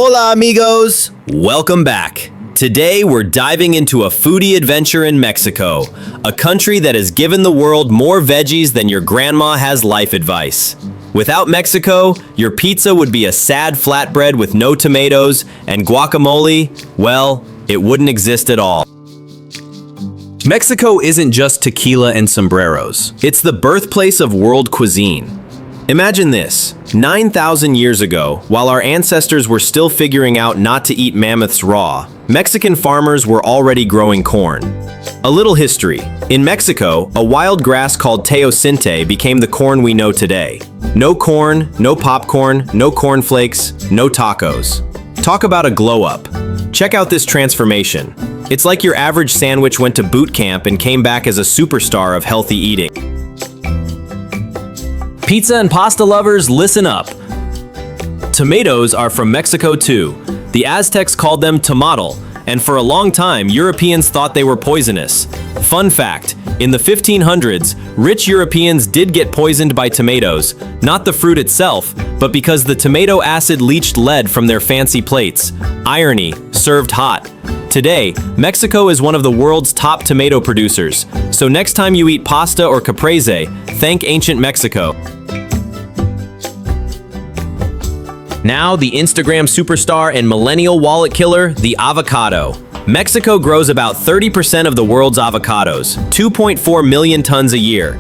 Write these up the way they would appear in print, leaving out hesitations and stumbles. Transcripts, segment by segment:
Hola amigos! Welcome back. Today we're diving into a foodie adventure in Mexico, a country that has given the world more veggies than your grandma has life advice. Without Mexico, your pizza would be a sad flatbread with no tomatoes, and guacamole, well, it wouldn't exist at all. Mexico isn't just tequila and sombreros. It's the birthplace of world cuisine. Imagine this, 9,000 years ago, while our ancestors were still figuring out not to eat mammoths raw, Mexican farmers were already growing corn. A little history. In Mexico, a wild grass called teosinte became the corn we know today. No corn, no popcorn, no cornflakes, no tacos. Talk about a glow up. Check out this transformation. It's like your average sandwich went to boot camp and came back as a superstar of healthy eating. Pizza and pasta lovers, listen up. Tomatoes are from Mexico too. The Aztecs called them tomatal, and for a long time, Europeans thought they were poisonous. Fun fact, in the 1500s, rich Europeans did get poisoned by tomatoes, not the fruit itself, but because the tomato acid leached lead from their fancy plates. Irony, served hot. Today, Mexico is one of the world's top tomato producers, so next time you eat pasta or caprese, thank ancient Mexico. Now, the Instagram superstar and millennial wallet killer, the avocado. Mexico grows about 30% of the world's avocados, 2.4 million tons a year.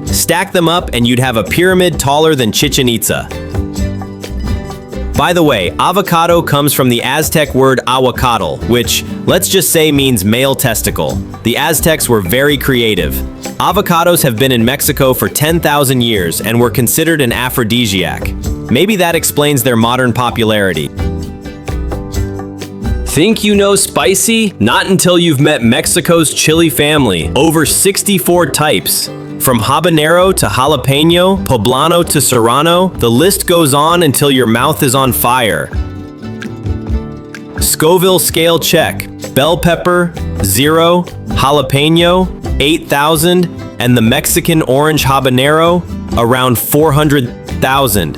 Stack them up and you'd have a pyramid taller than Chichen Itza. By the way, avocado comes from the Aztec word ahuacatl, which, let's just say, means male testicle. The Aztecs were very creative. Avocados have been in Mexico for 10,000 years and were considered an aphrodisiac. Maybe that explains their modern popularity. Think you know spicy? Not until you've met Mexico's chili family. Over 64 types. From habanero to jalapeno, poblano to serrano, the list goes on until your mouth is on fire. Scoville scale check. Bell pepper, 0. Jalapeno, 8,000. And the Mexican orange habanero, around 400,000.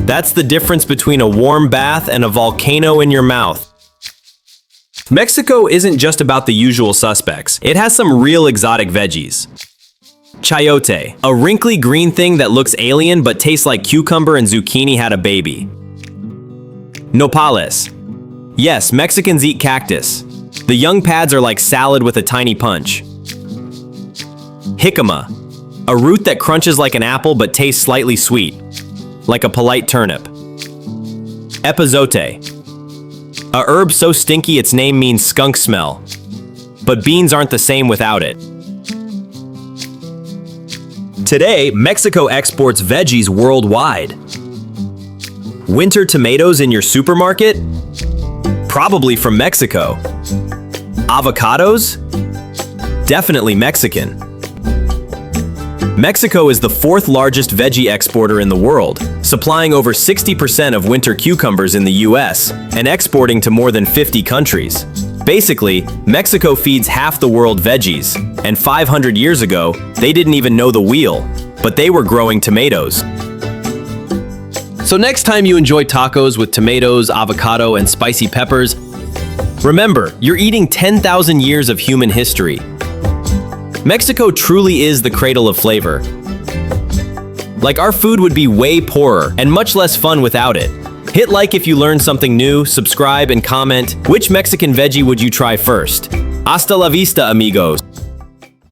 That's the difference between a warm bath and a volcano in your mouth. Mexico isn't just about the usual suspects. It has some real exotic veggies. Chayote, a wrinkly green thing that looks alien but tastes like cucumber and zucchini had a baby. Nopales. Yes, Mexicans eat cactus. The young pads are like salad with a tiny punch. Jicama, a root that crunches like an apple but tastes slightly sweet, like a polite turnip. Epazote, a herb so stinky its name means skunk smell. But beans aren't the same without it. Today, Mexico exports veggies worldwide. Winter tomatoes in your supermarket? Probably from Mexico. Avocados? Definitely Mexican. Mexico is the 4th largest veggie exporter in the world, supplying over 60% of winter cucumbers in the US and exporting to more than 50 countries. Basically, Mexico feeds half the world veggies, and 500 years ago, they didn't even know the wheel, but they were growing tomatoes. So next time you enjoy tacos with tomatoes, avocado, and spicy peppers, remember, you're eating 10,000 years of human history. Mexico truly is the cradle of flavor. Like, our food would be way poorer and much less fun without it. Hit like if you learned something new, subscribe and comment. Which Mexican veggie would you try first? Hasta la vista, amigos.